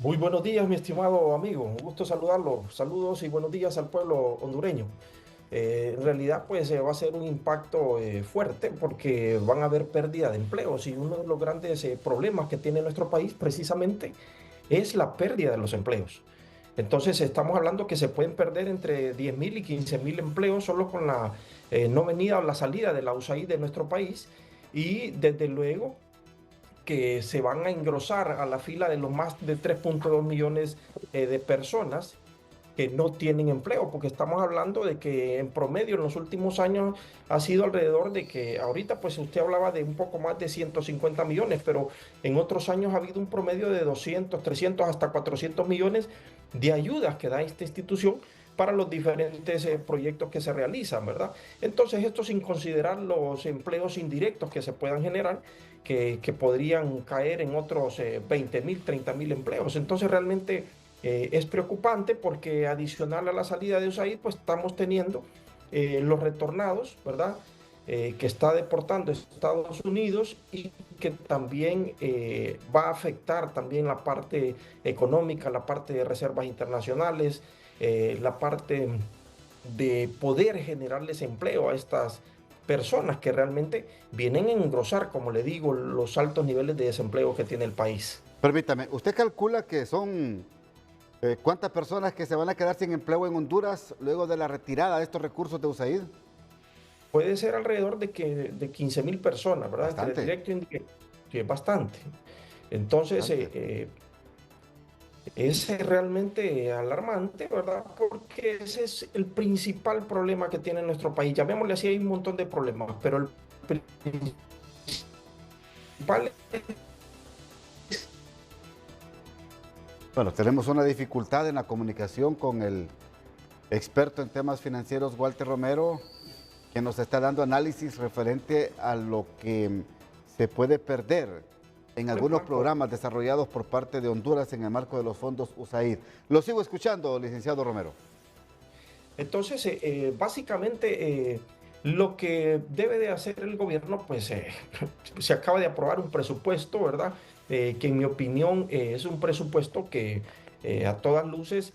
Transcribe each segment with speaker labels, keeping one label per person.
Speaker 1: Muy buenos días, mi estimado amigo. Un gusto saludarlo. Saludos y buenos días al pueblo hondureño. En realidad, pues va a ser un impacto fuerte porque van a haber pérdida de empleos y uno de los grandes problemas que tiene nuestro país precisamente es la pérdida de los empleos. Entonces, estamos hablando que se pueden perder entre 10.000 y 15.000 empleos solo con la no venida o la salida de la USAID de nuestro país y desde luego que se van a engrosar a la fila de los más de 3.2 millones de personas que no tienen empleo, porque estamos hablando de que en promedio en los últimos años ha sido alrededor de que ahorita pues usted hablaba de un poco más de 150 millones, pero en otros años ha habido un promedio de 200, 300 hasta 400 millones de ayudas que da esta institución para los diferentes proyectos que se realizan, ¿verdad? Entonces, esto sin considerar los empleos indirectos que se puedan generar, que podrían caer en otros 20.000, 30.000 empleos. Entonces, realmente es preocupante porque adicional a la salida de USAID, pues estamos teniendo los retornados, ¿verdad? Que está deportando Estados Unidos y que también va a afectar también la parte económica, la parte de reservas internacionales, la parte de poder generarles empleo a estas personas que realmente vienen a engrosar, como le digo, los altos niveles de desempleo que tiene el país.
Speaker 2: Permítame, ¿usted calcula que son cuántas personas que se van a quedar sin empleo en Honduras luego de la retirada de estos recursos de USAID?
Speaker 1: Puede ser alrededor de 15.000 personas, ¿verdad? Entre
Speaker 2: Bastante,
Speaker 1: directo e indirecto, que es bastante. Entonces,
Speaker 2: bastante.
Speaker 1: es realmente alarmante, ¿verdad? Porque ese es el principal problema que tiene nuestro país. Llamémosle así, hay un montón de problemas, pero el principal
Speaker 2: Bueno, tenemos una dificultad en la comunicación con el experto en temas financieros Walter Romero, que nos está dando análisis referente a lo que se puede perder en algunos
Speaker 1: es
Speaker 2: programas desarrollados por parte de Honduras en el marco de los fondos USAID. Lo sigo escuchando, licenciado Romero.
Speaker 1: entonces, básicamente, lo que debe de hacer el gobierno, pues se acaba de aprobar un presupuesto, ¿verdad? Que en mi opinión es un presupuesto que a todas luces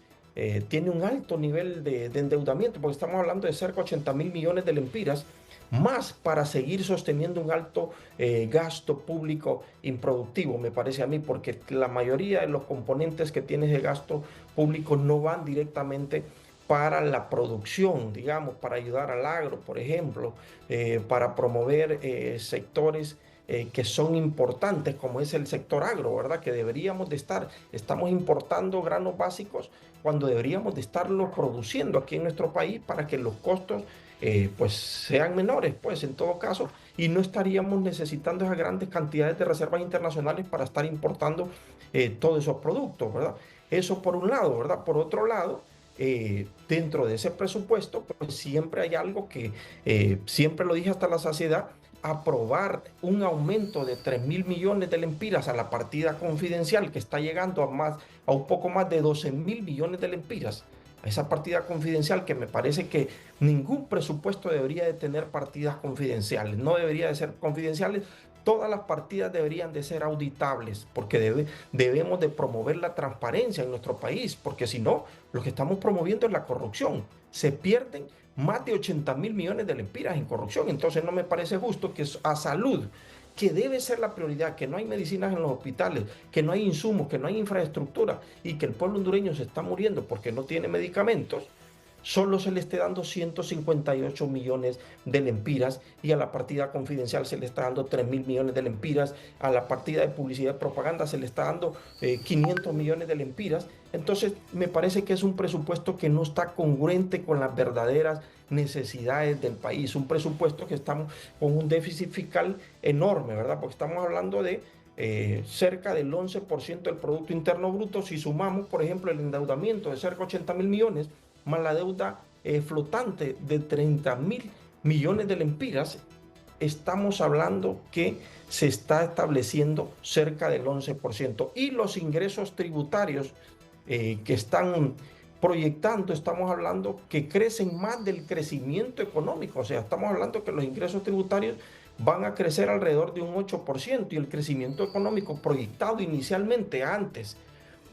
Speaker 1: tiene un alto nivel de endeudamiento, porque estamos hablando de cerca de 80.000 millones de lempiras, más para seguir sosteniendo un alto gasto público improductivo, me parece a mí, porque la mayoría de los componentes que tiene ese gasto público no van directamente para la producción, digamos, para ayudar al agro, por ejemplo, para promover sectores que son importantes, como es el sector agro, ¿verdad? Que deberíamos de estar, estamos importando granos básicos cuando deberíamos de estarlos produciendo aquí en nuestro país para que los costos pues sean menores, pues en todo caso, y no estaríamos necesitando esas grandes cantidades de reservas internacionales para estar importando todos esos productos, ¿verdad? Eso por un lado, ¿verdad? Por otro lado, dentro de ese presupuesto, pues siempre hay algo que siempre lo dije hasta la saciedad, aprobar un aumento de 3.000 millones de lempiras a la partida confidencial que está llegando a un poco más de 12.000 millones de lempiras. A esa partida confidencial que me parece que ningún presupuesto debería de tener partidas confidenciales, no debería de ser confidenciales. Todas las partidas deberían de ser auditables porque debemos de promover la transparencia en nuestro país, porque si no, lo que estamos promoviendo es la corrupción. Se pierden más de 80.000 millones de lempiras en corrupción. Entonces no me parece justo que a salud, que debe ser la prioridad, que no hay medicinas en los hospitales, que no hay insumos, que no hay infraestructura y que el pueblo hondureño se está muriendo porque no tiene medicamentos, solo se le esté dando 158 millones de lempiras y a la partida confidencial se le está dando 3.000 millones de lempiras, a la partida de publicidad y propaganda se le está dando 500 millones de lempiras. Entonces, me parece que es un presupuesto que no está congruente con las verdaderas necesidades del país, un presupuesto que estamos con un déficit fiscal enorme, ¿verdad? Porque estamos hablando de cerca del 11% del Producto Interno Bruto, si sumamos, por ejemplo, el endeudamiento de cerca de 80.000 millones, más la deuda flotante de 30.000 millones de lempiras, estamos hablando que se está estableciendo cerca del 11%. Y los ingresos tributarios que están proyectando, estamos hablando que crecen más del crecimiento económico. O sea, estamos hablando que los ingresos tributarios van a crecer alrededor de un 8% y el crecimiento económico proyectado inicialmente antes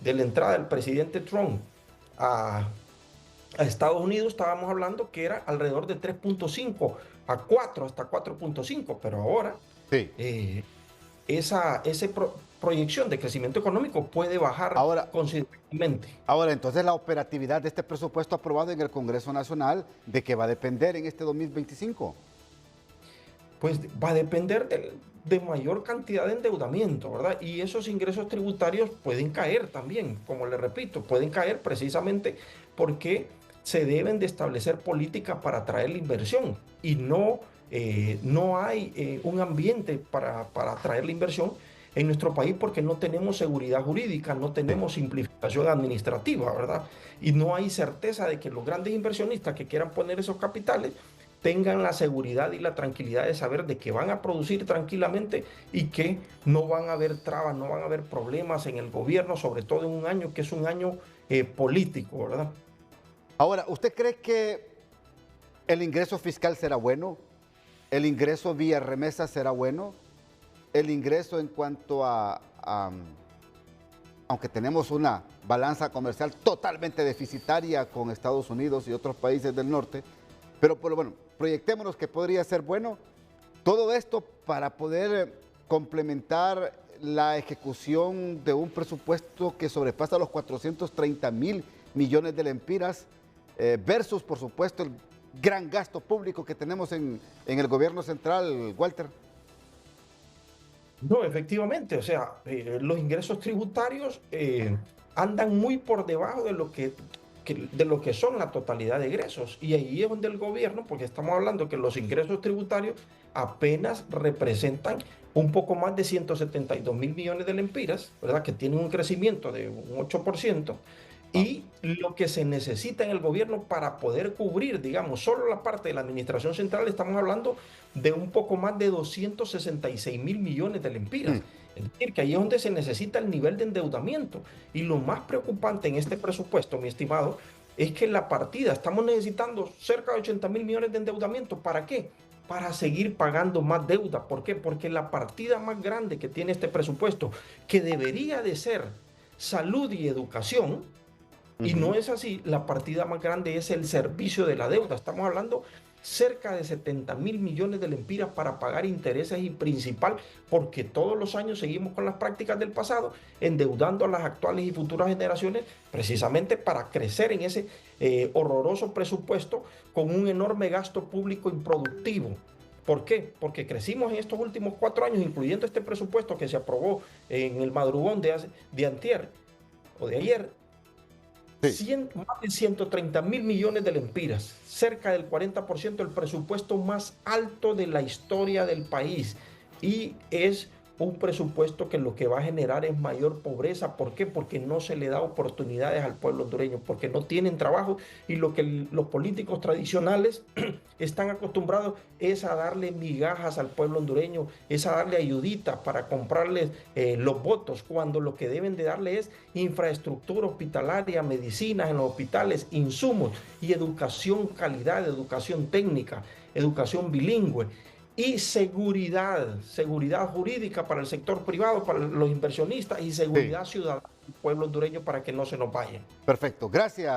Speaker 1: de la entrada del presidente Trump a, a Estados Unidos, estábamos hablando que era alrededor de 3.5 a 4, hasta 4.5, pero ahora
Speaker 2: Sí.
Speaker 1: eh, esa proyección de crecimiento económico puede bajar
Speaker 2: Ahora,
Speaker 1: considerablemente.
Speaker 2: ahora, entonces la operatividad de este presupuesto aprobado en el Congreso Nacional, ¿de qué va a depender en este 2025?
Speaker 1: Pues va a depender de mayor cantidad de endeudamiento, ¿verdad? Y esos ingresos tributarios pueden caer también, como le repito, pueden caer precisamente porque se deben de establecer políticas para atraer la inversión y no hay un ambiente para atraer la inversión en nuestro país porque no tenemos seguridad jurídica, no
Speaker 2: Sí.
Speaker 1: tenemos simplificación administrativa, ¿verdad? Y no hay certeza de que los grandes inversionistas que quieran poner esos capitales tengan la seguridad y la tranquilidad de saber de que van a producir tranquilamente y que no van a haber trabas, no van a haber problemas en el gobierno, sobre todo en un año que es un año político, ¿verdad?
Speaker 2: Ahora, ¿usted cree que el ingreso fiscal será bueno? ¿El ingreso vía remesa será bueno? ¿El ingreso en cuanto aunque tenemos una balanza comercial totalmente deficitaria con Estados Unidos y otros países del norte, pero bueno, proyectémonos que podría ser bueno todo esto para poder complementar la ejecución de un presupuesto que sobrepasa los 430.000 millones de lempiras versus, por supuesto, el gran gasto público que tenemos en el gobierno central, Walter?
Speaker 1: No, efectivamente, o sea, los ingresos tributarios andan muy por debajo de lo que son la totalidad de ingresos. Y ahí es donde el gobierno, porque estamos hablando que los ingresos tributarios apenas representan un poco más de 172.000 millones de lempiras, ¿verdad? Que tienen un crecimiento de un 8%.
Speaker 2: Ah,
Speaker 1: Y lo que se necesita en el gobierno para poder cubrir, digamos, solo la parte de la administración central, estamos hablando de un poco más de 266.000 millones de lempiras.
Speaker 2: mm,
Speaker 1: Es decir, que ahí es donde se necesita el nivel de endeudamiento. Y lo más preocupante en este presupuesto, mi estimado, es que la partida, estamos necesitando cerca de 80.000 millones de endeudamiento. ¿Para qué? Para seguir pagando más deuda. ¿Por qué? Porque la partida más grande que tiene este presupuesto, que debería de ser salud y educación, y no
Speaker 2: ujú.
Speaker 1: es así, la partida más grande es el servicio de la deuda. Estamos hablando cerca de 70.000 millones de lempiras para pagar intereses y principal, porque todos los años seguimos con las prácticas del pasado, endeudando a las actuales y futuras generaciones, precisamente para crecer en ese horroroso presupuesto con un enorme gasto público improductivo. ¿Por qué? Porque crecimos en estos últimos 4 años, incluyendo este presupuesto que se aprobó en el madrugón de antier o de ayer,
Speaker 2: Sí.
Speaker 1: más de 130.000 millones de lempiras, cerca del 40% del presupuesto más alto de la historia del país. Y es un presupuesto que lo que va a generar es mayor pobreza. ¿Por qué? Porque no se le da oportunidades al pueblo hondureño, porque no tienen trabajo y lo que los políticos tradicionales están acostumbrados es a darle migajas al pueblo hondureño, es a darle ayuditas para comprarles los votos, cuando lo que deben de darle es infraestructura hospitalaria, medicinas en los hospitales, insumos y educación calidad, educación técnica, educación bilingüe y seguridad jurídica para el sector privado, para los inversionistas y
Speaker 2: Sí,
Speaker 1: seguridad ciudadana del pueblo hondureño para que no se nos vayan.
Speaker 2: perfecto. Gracias.